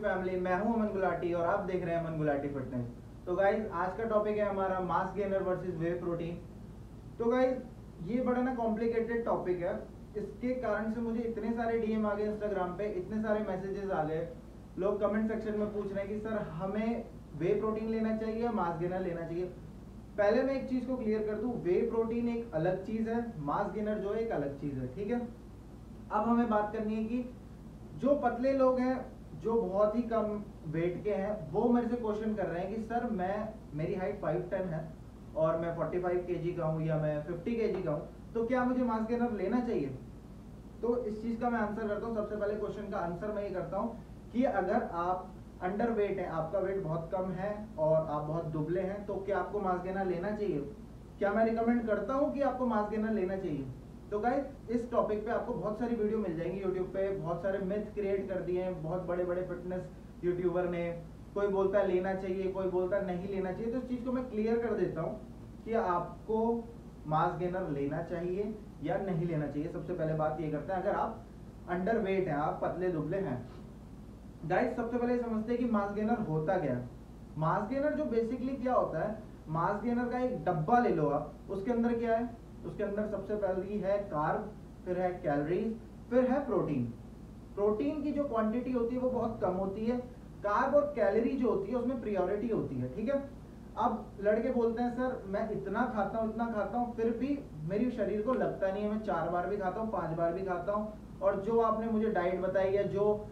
Family, मैं हूं अमन गुलाटी और आप देख रहे हैं अमन गुलाटी फिटनेस। तो गाइज आज का टॉपिक है हमारा मास गेनर वर्सेस वे प्रोटीन। तो गाइज ये बड़ा ना कॉम्प्लिकेटेड टॉपिक है, इसके कारण से मुझे इतने सारे डीएम आ गए इंस्टाग्राम पे, इतने सारे मैसेजेस आ गए, लोग कमेंट सेक्शन में पूछ रहे हैं कि सर हमें वे प्रोटीन लेना चाहिए या मास गेनर लेना चाहिए। पहले मैं एक चीज को क्लियर कर दूं, वे प्रोटीन एक अलग चीज है, मास गेनर जो है एक अलग चीज है, ठीक है। अब हमें बात करनी है कि जो पतले लोग हैं, जो बहुत ही कम वेट के हैं, वो मेरे से क्वेश्चन कर रहे हैं कि सर मेरी हाइट 5'10" है और मैं 45 kg का हूँ या मैं 50 kg का हूँ, तो क्या मुझे मास गेनर लेना चाहिए? तो इस चीज का मैं आंसर करता हूँ। सबसे पहले क्वेश्चन का आंसर मैं ये करता हूँ कि अगर आप अंडर वेट है, आपका वेट बहुत कम है और आप बहुत दुबले हैं, तो क्या आपको मास गेनर लेना चाहिए? क्या मैं रिकमेंड करता हूँ कि आपको मास गेनर लेना चाहिए? तो गाइस इस टॉपिक पे आपको बहुत सारी वीडियो मिल जाएंगी यूट्यूब पे, बहुत सारे मिथ क्रिएट कर दिए हैं बहुत बड़े बड़े फिटनेस यूट्यूबर ने। कोई बोलता है लेना चाहिए, कोई बोलता है नहीं लेना चाहिए। तो इस चीज को मैं क्लियर कर देता हूँ कि आपको मास गेनर लेना चाहिए या नहीं लेना चाहिए। सबसे पहले बात ये करते हैं, अगर आप अंडर वेट हैं, आप पतले दुबले हैं, गाइस सबसे पहले समझते हैं कि मास गेनर होता क्या है। मास गेनर जो बेसिकली क्या होता है, मास गेनर का एक डब्बा ले लो आप, उसके अंदर क्या है, उसके अंदर सबसे पहली है कार्ब, फिर है कैलोरीज, फिर है प्रोटीन। प्रोटीन की जो क्वांटिटी होती है वो बहुत कम होती है, कार्ब और कैलोरी जो होती है उसमें प्रायोरिटी होती है, ठीक है। अब लड़के बोलते हैं सर मैं इतना खाता हूँ फिर भी मेरे शरीर को लगता नहीं है, मैं 4 बार भी खाता हूँ, 5 बार भी खाता हूँ, और जो आपने मुझे डाइट बताई है, जो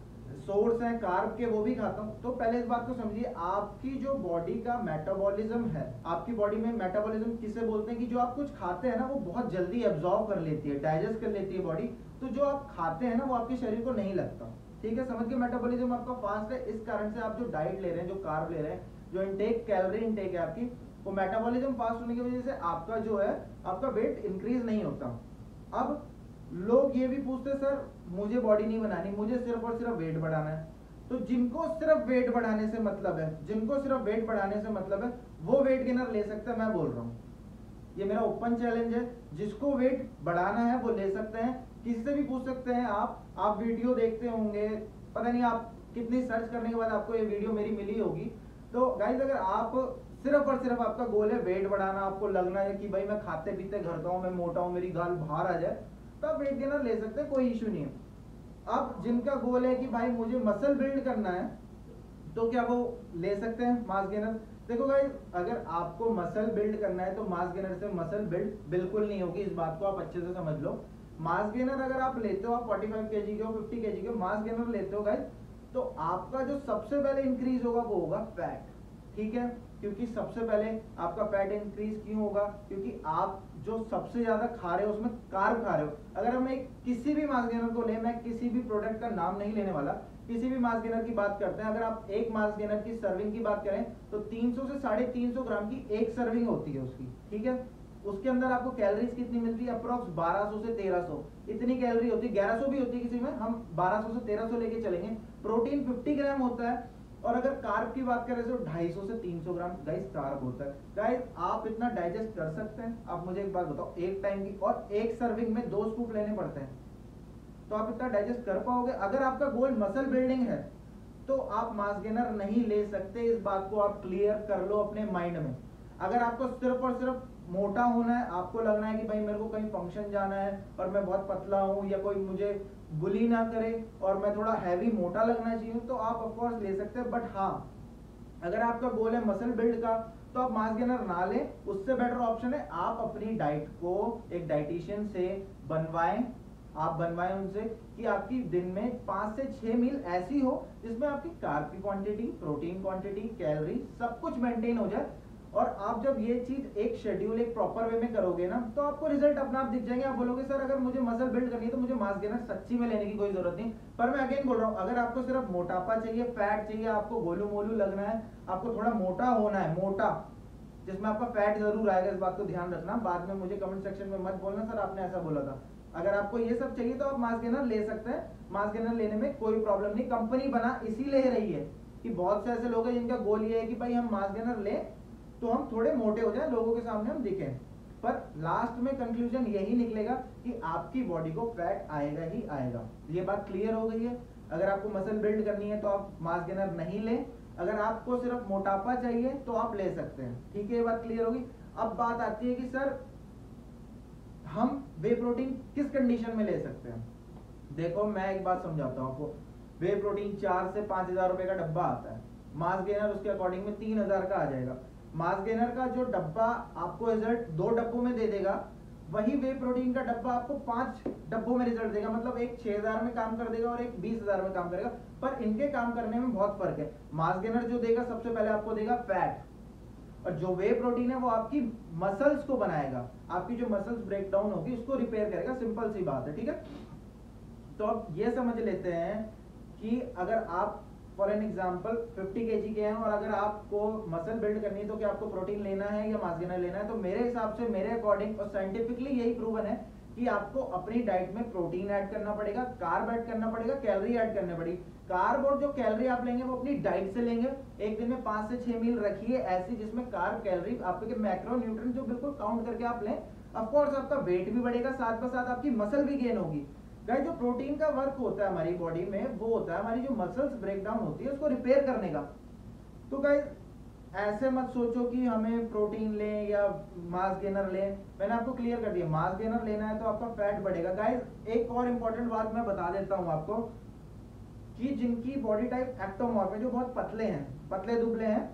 सोर्स है कार्ब के, वो भी खाता हूँ। तो पहले इस बात को समझिए, आपकी जो बॉडी का मेटाबॉलिज्म है, आपकी बॉडी में मेटाबॉलिज्म किसे बोलते हैं कि जो आप कुछ खाते हैं ना वो बहुत जल्दी एब्जॉर्ब कर लेती है, डाइजेस्ट कर लेती है बॉडी। तो जो आप खाते हैं ना वो आपके शरीर को नहीं लगता, ठीक है। समझ के मेटाबॉलिज्म आपका फास्ट है, इस कारण से आप जो डाइट ले रहे हैं, जो कार्ब ले रहे हैं, जो इनटेक कैलोरी इनटेक है आपकी, वो मेटाबॉलिज्म फास्ट होने की वजह से आपका जो है आपका वेट इंक्रीज नहीं होता। अब लोग ये भी पूछते हैं सर मुझे बॉडी नहीं बनानी, मुझे सिर्फ और सिर्फ वेट बढ़ाना है। तो जिनको सिर्फ वेट बढ़ाने से मतलब है, जिनको सिर्फ वेट बढ़ाने से मतलब है, वो वेट गेनर ले सकते हैं। मैं बोल रहा हूँ, ये मेरा ओपन चैलेंज है, जिसको वेट बढ़ाना है वो ले सकते हैं। किसी से भी पूछ सकते हैं आप वीडियो देखते होंगे, पता नहीं आप कितनी सर्च करने के बाद आपको ये वीडियो मेरी मिली होगी। तो गाइस अगर आप सिर्फ और सिर्फ आपका गोल है वेट बढ़ाना, आपको लगना है कि भाई मैं खाते पीते घर का हूँ, मैं मोटा हूँ, मेरी गाल बाहर आ जाए, तो आप वेट गेनर ले सकते हैं, कोई इशू नहीं है। अब जिनका गोल है कि भाई मुझे मसल बिल्ड करना है, तो क्या वो ले सकते हैं मास गेनर? देखो गाइस, अगर आपको मसल बिल्ड करना है तो मास गेनर से मसल बिल्ड बिल्कुल नहीं होगी, इस बात को आप अच्छे से समझ लो। मास गेनर अगर आप लेते हो, आप 45 kg के हो, 50 kg के मास गेनर लेते हो गाइस, तो आपका जो सबसे पहले इंक्रीज होगा वो होगा फैट, ठीक है। क्योंकि सबसे पहले आपका फैट इंक्रीज क्यों होगा? क्योंकि आप जो सबसे ज्यादा खा रहे हो उसमें कार्ब खा रहे हो। अगर हम एक किसी भी मास गेनर को ले, मैं किसी भी प्रोडक्ट का नाम नहीं लेने वाला, किसी भी मास गेनर की बात करते हैं, अगर आप एक मास गेनर की सर्विंग की बात करें तो 300 से 350 ग्राम की एक सर्विंग होती है उसकी, ठीक है। उसके अंदर आपको कैलोरीज कितनी मिलती है? अप्रोक्स 1200 से 1300 इतनी कैलोरी होती है, 1100 भी होती है किसी में, हम 1200 से 1300 लेके चलेंगे। प्रोटीन 50 ग्राम होता है, और अगर कार्ब की बात करें तो 250 से 300 ग्राम गाइस कार्ब होता है। गाइस आप इतना डाइजेस्ट कर सकते हैं? आप मुझे एक बात बताओ, एक टाइम की और एक सर्विंग में 2 स्कूप लेने पड़ते हैं, तो आप इतना डाइजेस्ट कर पाओगे? अगर आपका गोल मसल बिल्डिंग है तो आप मास गेनर नहीं ले सकते, इस बात को आप क्लियर कर लो अपने माइंड में। अगर आपको सिर्फ और सिर्फ मोटा होना है, आपको लगना है कि भाई मेरे को कहीं फंक्शन जाना है और मैं बहुत पतला हूं, या कोई मुझे बुली ना करे और मैं थोड़ा हैवी मोटा लगना चाहिए, तो आप ऑफ कोर्स ले सकते हैं। बट हाँ, अगर आपका गोल है मसल बिल्ड का, तो आप मास गेनर ना लें। उससे बेटर ऑप्शन है आप अपनी डाइट को एक डाइटिशियन से बनवाएं, आप बनवाएं उनसे कि आपकी दिन में 5 से 6 मील ऐसी हो जिसमें आपकी कार्ब की क्वांटिटी, प्रोटीन क्वांटिटी, कैलोरी सब कुछ मेंटेन हो जाए। और आप जब ये चीज एक शेड्यूल, एक प्रॉपर वे में करोगे ना, तो आपको रिजल्ट अपना आप दिख जाएंगे। आप बोलोगे सर अगर मुझे मसल बिल्ड करनी है तो मुझे मास गेनर सच्ची में लेने की कोई जरूरत नहीं। पर मैं अगेन बोल रहा हूँ, अगर आपको सिर्फ मोटापा चाहिए, फैट चाहिए, आपको गोलू मोलू लगना है, आपको थोड़ा मोटा होना है, मोटा, जिसमें आपका फैट जरूर आएगा, इस बात को ध्यान रखना। बाद में मुझे कमेंट सेक्शन में मत बोलना सर आपने ऐसा बोला था। अगर आपको ये सब चाहिए तो आप मास गेनर ले सकते हैं, मास गेनर लेने में कोई प्रॉब्लम नहीं। कंपनी बना इसीलिए रही है कि बहुत से ऐसे लोग हैं जिनका गोल ये है कि भाई हम मास गेनर लें तो हम थोड़े मोटे हो जाएं, लोगों के सामने हम दिखें, पर लास्ट में कंक्लूजन यही निकलेगा कि आपकी बॉडी को फैट आएगा ही आएगा। ये बात क्लियर हो गई है। अगर आपको मसल बिल्ड करनी है तो आप मास गेनर नहीं लें, अगर आपको सिर्फ मोटापा चाहिए तो आप ले सकते हैं। ठीक है, ये बात क्लियर होगी। अब बात आती है कि सर हम वे प्रोटीन किस कंडीशन में ले सकते हैं। देखो मैं एक बात समझाता हूं आपको। वे प्रोटीन 4 से 5,000 रुपए का डब्बा आता है, मास गेनर उसके अकॉर्डिंग में 3,000 का आ जाएगा। मास गेनर का जो डब्बा आपको रिजल्ट 2 डब्बों में दे देगा, वही वे प्रोटीन का डब्बा आपको 5 डब्बों में रिजल्ट देगा। मतलब एक 6,000 में काम कर देगा और एक 20,000 में काम करेगा, पर इनके काम करने में बहुत फर्क है। मास गेनर जो देगा सबसे पहले आपको देगा फैट, और जो वे प्रोटीन है वो आपकी मसल्स को बनाएगा, आपकी जो मसल्स ब्रेकडाउन होगी उसको रिपेयर करेगा। सिंपल सी बात है, ठीक है। तो अब ये समझ लेते हैं कि अगर आप फॉर एन एग्जाम्पल 50 kg के हैं और अगर आपको मसल बिल्ड करनी है तो क्या आपको प्रोटीन लेना है या मास गेनर लेना है। तो मेरे हिसाब से, मेरे अकॉर्डिंग और साइंटिफिकली यही प्रूवन है कि आपको अपनी डाइट में प्रोटीन ऐड करना पड़ेगा, कार्ब ऐड करना पड़ेगा, कैलोरी ऐड करनी पड़ेगी। कार्ब और जो कैलोरी आप लेंगे वो अपनी डाइट से लेंगे। एक दिन में 5 से 6 मील रखिए ऐसी जिसमें कार्ब, कैलोरी, आपके मैक्रो न्यूट्रिएंट जो बिल्कुल काउंट करके आप लें। ऑफ कोर्स आपका वेट भी बढ़ेगा, साथ के साथ आपकी मसल भी गेन होगी। गाइस जो प्रोटीन का वर्क होता है हमारी बॉडी में, वो होता है हमारी जो मसल्स ब्रेकडाउन होती है उसको रिपेयर करने का। तो गाइस ऐसे मत सोचो कि हमें प्रोटीन लें या मास गेनर लें। मैंने आपको क्लियर कर दिया, मास गेनर लेना है तो आपका फैट बढ़ेगा। गाइस एक और इंपॉर्टेंट बात मैं बता देता हूं आपको कि जिनकी बॉडी टाइप एक्टोमॉर्फ है, जो बहुत पतले हैं, पतले दुबले हैं,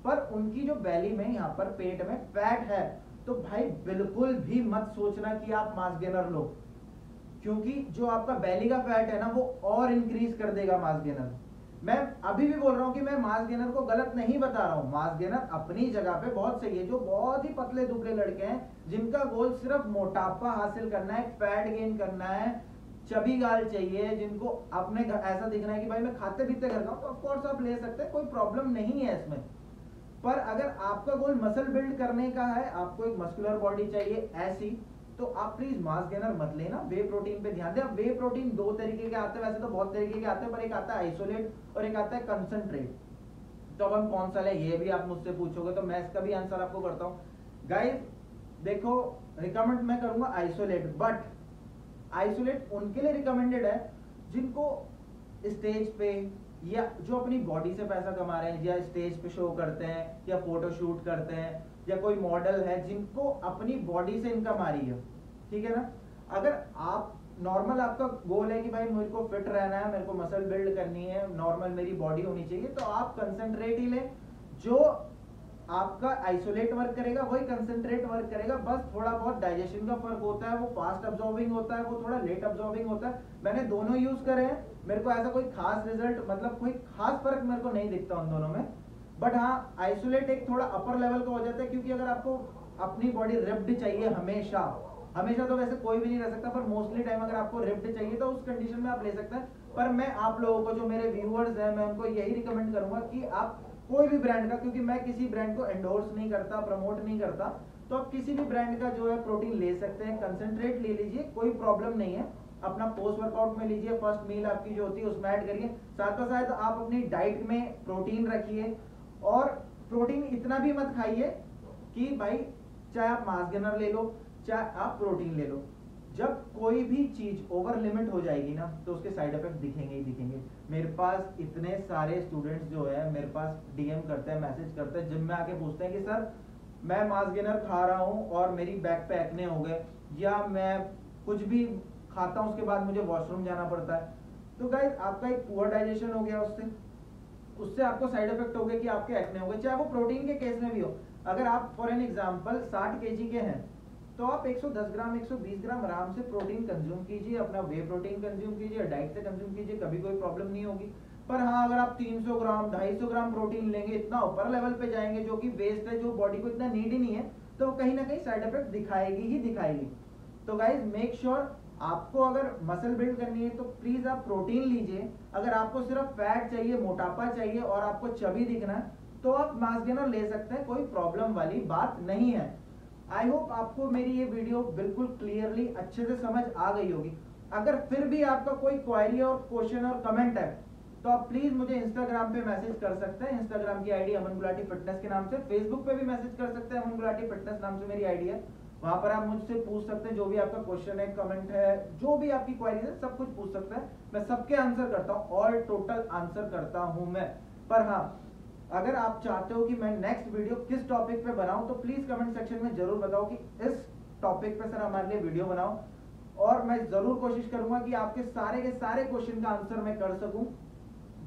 पर उनकी जो बेली में, यहाँ पर पेट में फैट है, तो भाई बिल्कुल भी मत सोचना कि आप मास गेनर लो, क्योंकि जो आपका बेली का फैट है ना वो और इंक्रीज कर देगा मास गेनर। मैं अभी भी बोल रहा हूं कि मैं मास गेनर को गलत नहीं बता रहा हूं। मास गेनर अपनी जगह पे बहुत सही है। जो बहुत ही पतले दुबले लड़के हैं जिनका गोल सिर्फ मोटापा हासिल करना है, फैट गेन करना है, चबी गाल चाहिए, जिनको अपने ऐसा दिखना है कि भाई मैं खाते पीते घर का हूं, तो ऑफकोर्स आप ले सकते हैं, कोई प्रॉब्लम नहीं है इसमें। पर अगर आपका गोल मसल बिल्ड करने का है, आपको एक मस्कुलर बॉडी चाहिए ऐसी, तो आप प्लीज मास गेनर मत लेना, वे प्रोटीन पे ध्यान दें। अब वे प्रोटीन 2 तरीके के आते हैं, वैसे तो बहुत तरीके के आते हैं, पर एक आता है आइसोलेट और एक आता है कंसंट्रेट। तो अब हम कौन सा ले, ये भी आप मुझसे पूछोगे, तो मैं इसका भी आंसर आपको करता हूं। गाइस देखो, रिकमेंड मैं करूंगा आइसोलेट, बट आइसोलेट उनके लिए रिकमेंडेड है जिनको स्टेज पे या जो अपनी बॉडी से पैसा कमा रहे हैं, या स्टेज पे शो करते हैं, या फोटो शूट करते हैं, या कोई मॉडल है जिनको अपनी बॉडी से इनकम आ रही है, ठीक है ना। अगर आप नॉर्मल, आपका गोल है कि भाई मेरे को फिट रहना है, मेरे को मसल बिल्ड करनी है, नॉर्मल मेरी बॉडी होनी चाहिए, तो आप कंसंट्रेट ही लें। जो आपका आइसोलेट वर्क करेगा वही कंसंट्रेट वर्क करेगा, बस थोड़ा बहुत डाइजेशन का फर्क होता है, वो फास्ट अब्जॉर्बिंग होता है, वो थोड़ा लेट अब्जॉर्बिंग होता है। मैंने दोनों यूज करे हैं, मेरे को ऐसा कोई खास रिजल्ट, मतलब कोई खास फर्क मेरे को नहीं दिखता उन दोनों में। बट हाँ, आइसोलेट एक थोड़ा अपर लेवल का हो जाता है, क्योंकि अगर आपको अपनी बॉडी रिप्ड चाहिए हमेशा, हमेशा तो वैसे कोई भी नहीं रह सकता, पर मोस्टली टाइम अगर आपको रिप्ड चाहिए तो उस कंडीशन में आप ले सकते हैं। पर मैं आप लोगों को, जो मेरे व्यूअर्स हैं, मैं उनको यही रिकमेंड करूंगा कि आप कोई भी ब्रांड का, क्योंकि मैं किसी ब्रांड को एंडोर्स नहीं करता, प्रमोट नहीं करता, तो आप किसी भी ब्रांड का जो है प्रोटीन ले सकते हैं। कंसंट्रेट ले लीजिए, कोई प्रॉब्लम नहीं है। अपना पोस्ट वर्कआउट में लीजिए, फर्स्ट मील आपकी जो होती है उसमें ऐड करिए, साथ ही साथ आप अपनी डाइट में प्रोटीन रखिए। और प्रोटीन इतना भी मत खाइए कि भाई चाहे आप मास गेनर ले लो, चाहे आप प्रोटीन ले लो, जब कोई भी चीज ओवर लिमिट हो जाएगी ना तो उसके साइड इफेक्ट दिखेंगे ही दिखेंगे। मेरे पास इतने सारे स्टूडेंट्स जो है मेरे पास डीएम करते हैं, मैसेज करते हैं, जिम में आके पूछते हैं कि सर मैं मास गेनर खा रहा हूँ और मेरी बैक पे एक्ने हो गए, या मैं कुछ भी खाता हूँ उसके बाद मुझे वॉशरूम जाना पड़ता है। तो गाइस आपका एक पुअर डाइजेशन हो गया, उससे आपको साइड इफेक्ट हो गए कि आपके एक्ने हो गए, चाहे वो प्रोटीन के केस में भी हो। अगर आप फॉर एन एग्जांपल 60 kg के हैं तो आप 110 ग्राम 120 ग्राम आराम से प्रोटीन कंज्यूम कीजिए, अपना वे प्रोटीन कंज्यूम कीजिए, डाइट से कंज्यूम कीजिए, कभी कोई प्रॉब्लम नहीं होगी। पर हाँ, अगर आप 300 ग्राम 250 ग्राम प्रोटीन लेंगे, इतना ऊपर लेवल पे जाएंगे जो कि वेस्ट है, जो बॉडी को इतना नीड ही नहीं है, तो कहीं ना कहीं साइड इफेक्ट दिखाएगी ही दिखाएगी। तो गाइज मेक श्योर, आपको अगर मसल बिल्ड करनी है तो प्लीज आप प्रोटीन लीजिए। अगर आपको सिर्फ फैट चाहिए, मोटापा चाहिए और आपको चबी दिखना है, तो आप मास गेनर ले सकते हैं, कोई प्रॉब्लम वाली बात नहीं है। आई होप आपको मेरी ये वीडियो बिल्कुल क्लियरली अच्छे से समझ आ गई होगी। अगर फिर भी आपका कोई क्वेरी और क्वेश्चन और कमेंट है तो आप प्लीज मुझे इंस्टाग्राम पे मैसेज कर सकते हैं। इंस्टाग्राम की आईडी अमन गुलाटी फिटनेस के नाम से, फेसबुक पे भी मैसेज कर सकते हैं, अमन गुलाटी फिटनेस नाम से मेरी आईडी है। वहां पर आप मुझसे पूछ सकते हैं, जो भी आपका क्वेश्चन है, कमेंट है, जो भी आपकी क्वेरी है, सब कुछ पूछ सकते हैं। मैं सबके आंसर करता हूँ, ऑल टोटल आंसर करता हूँ मैं। पर हाँ, अगर आप चाहते हो कि मैं नेक्स्ट वीडियो किस टॉपिक पे बनाऊं तो प्लीज कमेंट सेक्शन में जरूर बताओ कि इस टॉपिक पे सर हमारे लिए वीडियो बनाओ, और मैं जरूर कोशिश करूंगा कि आपके सारे के सारे क्वेश्चन का आंसर मैं कर सकूं।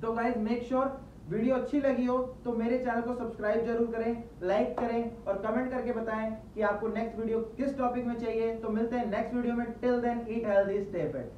तो गाइज मेक श्योर वीडियो अच्छी लगी हो तो मेरे चैनल को सब्सक्राइब जरूर करें, लाइक करें और कमेंट करके बताएं कि आपको नेक्स्ट वीडियो किस टॉपिक में चाहिए। तो मिलते हैं नेक्स्ट वीडियो में। Till then eat healthy, stay fit.